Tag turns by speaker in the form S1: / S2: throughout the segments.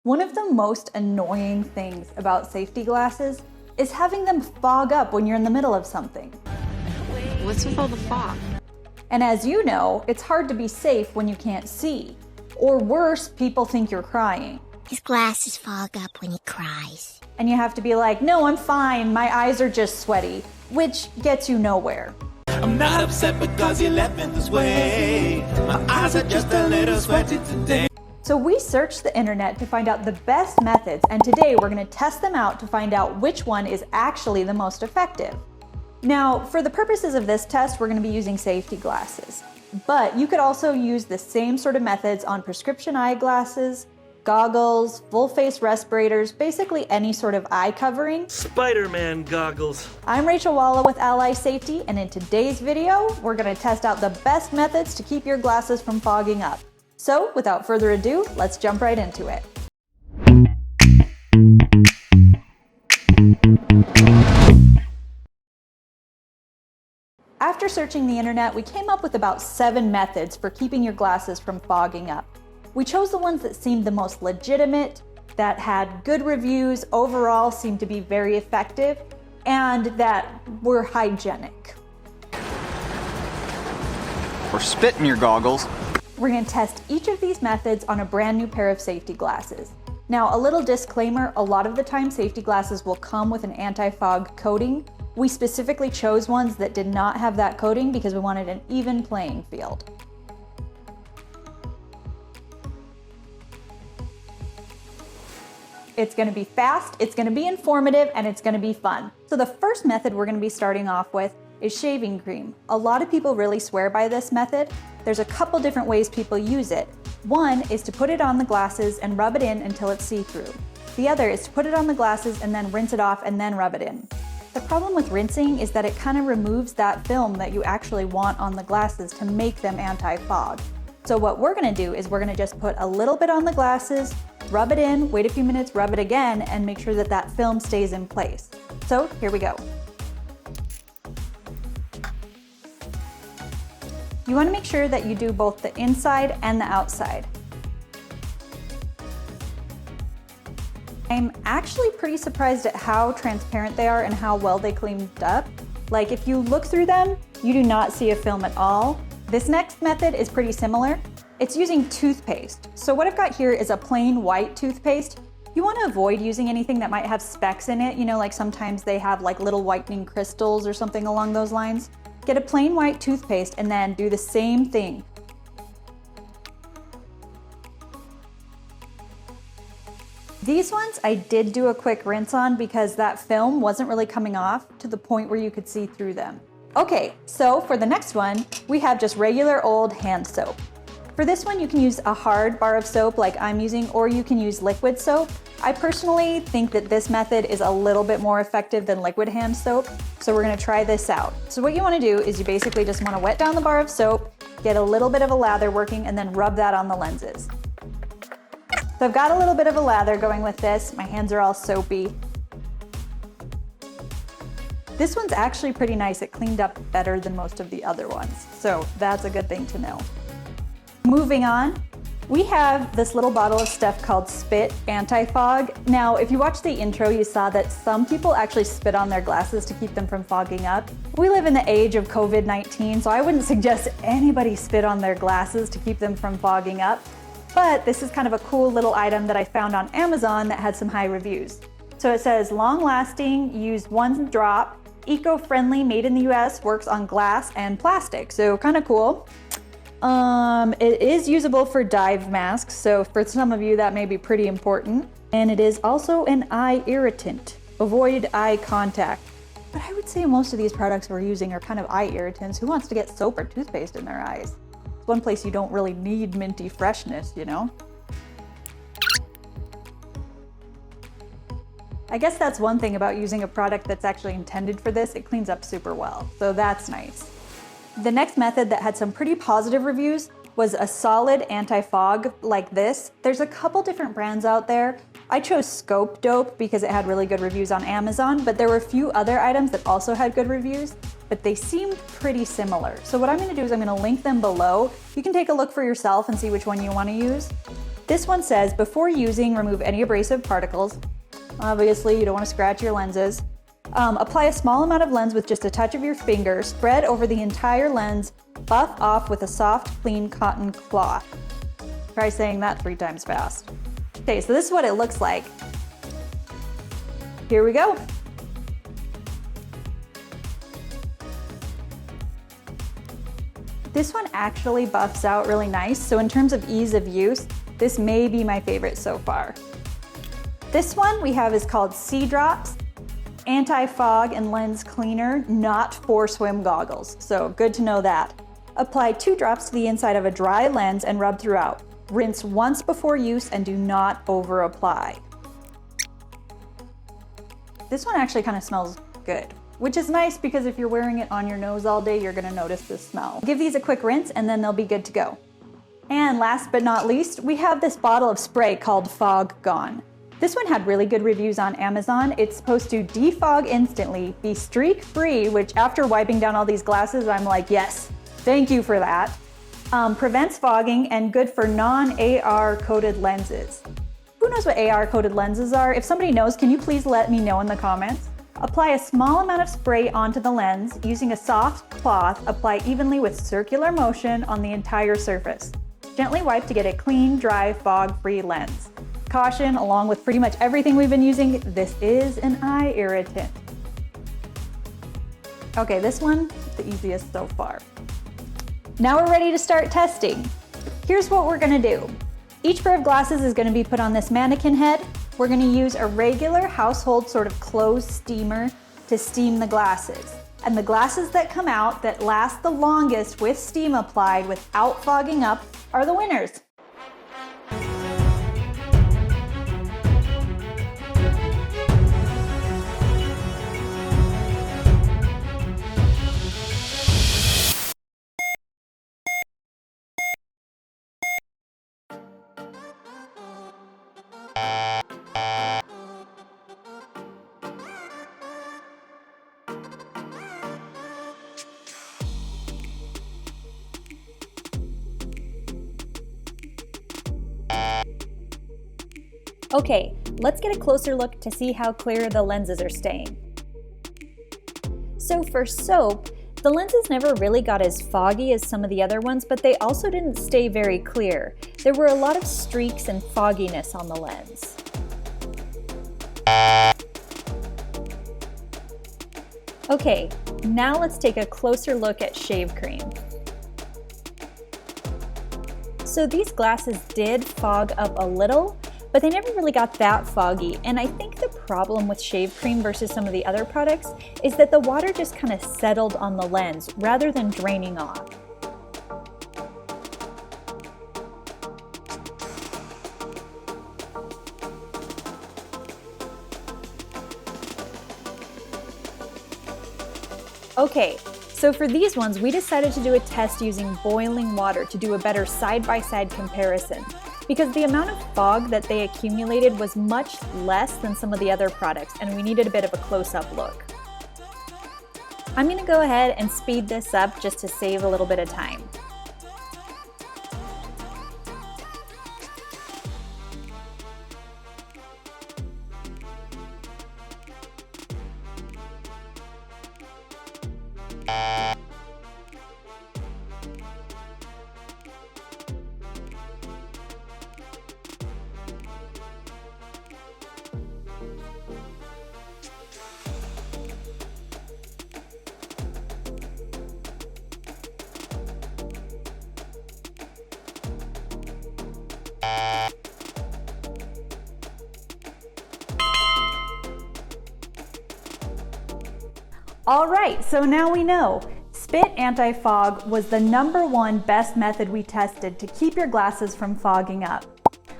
S1: One of the most annoying things about safety glasses is having them fog up when you're in the middle of something.
S2: What's with all the fog?
S1: And as you know, it's hard to be safe when you can't see. Or worse, people think you're crying.
S3: His glasses fog up when he cries.
S1: And you have to be like, no, I'm fine, my eyes are just sweaty, which gets you nowhere.
S4: I'm not upset because you left me this way. My eyes are just a little sweaty today.
S1: So we searched the internet to find out the best methods, and today we're going to test them out to find out which one is actually the most effective. Now, for the purposes of this test, we're going to be using safety glasses. But you could also use the same sort of methods on prescription eyeglasses, goggles, full-face respirators, basically any sort of eye covering.
S5: Spider-Man goggles.
S1: I'm Rachel Walla with Ally Safety, and in today's video, we're going to test out the best methods to keep your glasses from fogging up. So, without further ado, let's jump right into it. After searching the internet, we came up with about 7 methods for keeping your glasses from fogging up. We chose the ones that seemed the most legitimate, that had good reviews, overall seemed to be very effective, and that were hygienic.
S6: Or spit in your goggles.
S1: We're going to test each of these methods on a brand new pair of safety glasses. Now, a little disclaimer, a lot of the time safety glasses will come with an anti-fog coating. We specifically chose ones that did not have that coating because we wanted an even playing field. It's going to be fast, it's going to be informative, and it's going to be fun. So the first method we're going to be starting off with is shaving cream. A lot of people really swear by this method. There's a couple different ways people use it. One is to put it on the glasses and rub it in until it's see-through. The other is to put it on the glasses and then rinse it off and then rub it in. The problem with rinsing is that it kind of removes that film that you actually want on the glasses to make them anti-fog. So what we're going to do is we're going to just put a little bit on the glasses, rub it in, wait a few minutes, rub it again, and make sure that that film stays in place. So here we go. You want to make sure that you do both the inside and the outside. I'm actually pretty surprised at how transparent they are and how well they cleaned up. Like if you look through them, you do not see a film at all. This next method is pretty similar. It's using toothpaste. So what I've got here is a plain white toothpaste. You want to avoid using anything that might have specks in it. You know, like sometimes they have like little whitening crystals or something along those lines. Get a plain white toothpaste and then do the same thing. These ones I did do a quick rinse on because that film wasn't really coming off to the point where you could see through them. Okay, so for the next one, we have just regular old hand soap. For this one, you can use a hard bar of soap like I'm using, or you can use liquid soap. I personally think that this method is a little bit more effective than liquid hand soap, so we're gonna try this out. So what you wanna do is you basically just wanna wet down the bar of soap, get a little bit of a lather working, and then rub that on the lenses. So I've got a little bit of a lather going with this. My hands are all soapy. This one's actually pretty nice. It cleaned up better than most of the other ones, so that's a good thing to know. Moving on, we have this little bottle of stuff called Spit Anti-Fog. Now, if you watched the intro, you saw that some people actually spit on their glasses to keep them from fogging up. We live in the age of COVID-19, so I wouldn't suggest anybody spit on their glasses to keep them from fogging up. But this is kind of a cool little item that I found on Amazon that had some high reviews. So it says, long-lasting, use 1 drop, eco-friendly, made in the US, works on glass and plastic. So kind of cool. It is usable for dive masks, so for some of you that may be pretty important. And it is also an eye irritant. Avoid eye contact. But I would say most of these products we're using are kind of eye irritants. Who wants to get soap or toothpaste in their eyes? It's one place you don't really need minty freshness, you know? I guess that's one thing about using a product that's actually intended for this. It cleans up super well, so that's nice. The next method that had some pretty positive reviews was a solid anti-fog like this. There's a couple different brands out there. I chose Scope Dope because it had really good reviews on Amazon, but there were a few other items that also had good reviews, but they seemed pretty similar. So what I'm gonna do is I'm gonna link them below. You can take a look for yourself and see which one you wanna use. This one says, before using, remove any abrasive particles. Obviously, you don't want to scratch your lenses. Apply a small amount of lens with just a touch of your finger. Spread over the entire lens. Buff off with a soft, clean cotton cloth. Try saying that 3 times fast. Okay, so this is what it looks like. Here we go. This one actually buffs out really nice, so in terms of ease of use, this may be my favorite so far. This one we have is called Sea Drops Anti-Fog and Lens Cleaner, not for swim goggles, so good to know that. Apply 2 drops to the inside of a dry lens and rub throughout. Rinse once before use and do not over apply. This one actually kind of smells good, which is nice because if you're wearing it on your nose all day, you're gonna notice the smell. Give these a quick rinse and then they'll be good to go. And last but not least, we have this bottle of spray called Fog Gone. This one had really good reviews on Amazon. It's supposed to defog instantly, be streak free, which after wiping down all these glasses, I'm like, yes, thank you for that. Prevents fogging and good for non-AR coated lenses. Who knows what AR coated lenses are? If somebody knows, can you please let me know in the comments? Apply a small amount of spray onto the lens. Using a soft cloth, apply evenly with circular motion on the entire surface. Gently wipe to get a clean, dry, fog-free lens. Caution, along with pretty much everything we've been using, this is an eye irritant. Okay, this one, the easiest so far. Now we're ready to start testing. Here's what we're gonna do. Each pair of glasses is gonna be put on this mannequin head. We're gonna use a regular household sort of closed steamer to steam the glasses. And the glasses that come out that last the longest with steam applied without fogging up are the winners. Okay, let's get a closer look to see how clear the lenses are staying. So for soap, the lenses never really got as foggy as some of the other ones, but they also didn't stay very clear. There were a lot of streaks and fogginess on the lens. Okay, now let's take a closer look at shave cream. So these glasses did fog up a little, but they never really got that foggy, and I think the problem with shave cream versus some of the other products is that the water just kind of settled on the lens rather than draining off. Okay, so for these ones, we decided to do a test using boiling water to do a better side-by-side comparison, because the amount of fog that they accumulated was much less than some of the other products, and we needed a bit of a close-up look. I'm gonna go ahead and speed this up just to save a little bit of time. All right, so now we know. Spit Anti-Fog was the #1 best method we tested to keep your glasses from fogging up.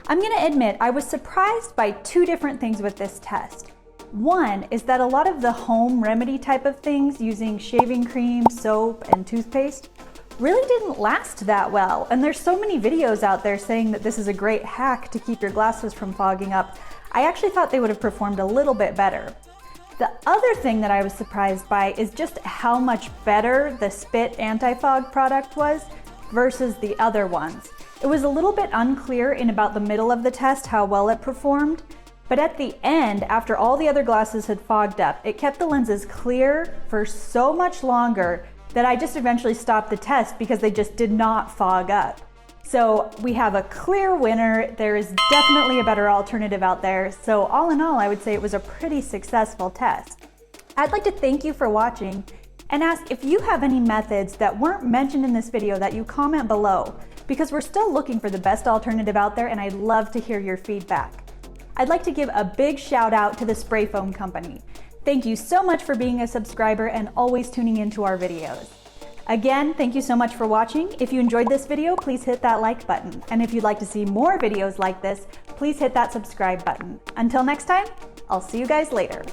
S1: I'm gonna admit I was surprised by 2 different things with this test. One is that a lot of the home remedy type of things using shaving cream, soap, and toothpaste really didn't last that well. And there's so many videos out there saying that this is a great hack to keep your glasses from fogging up. I actually thought they would have performed a little bit better. The other thing that I was surprised by is just how much better the Spit Anti-Fog product was versus the other ones. It was a little bit unclear in about the middle of the test how well it performed, but at the end, after all the other glasses had fogged up, it kept the lenses clear for so much longer that I just eventually stopped the test because they just did not fog up. So we have a clear winner. There is definitely a better alternative out there. So all in all, I would say it was a pretty successful test. I'd like to thank you for watching and ask if you have any methods that weren't mentioned in this video that you comment below, because we're still looking for the best alternative out there and I'd love to hear your feedback. I'd like to give a big shout out to the Spray Foam Company. Thank you so much for being a subscriber and always tuning into our videos. Again, thank you so much for watching. If you enjoyed this video, please hit that like button. And if you'd like to see more videos like this, please hit that subscribe button. Until next time, I'll see you guys later.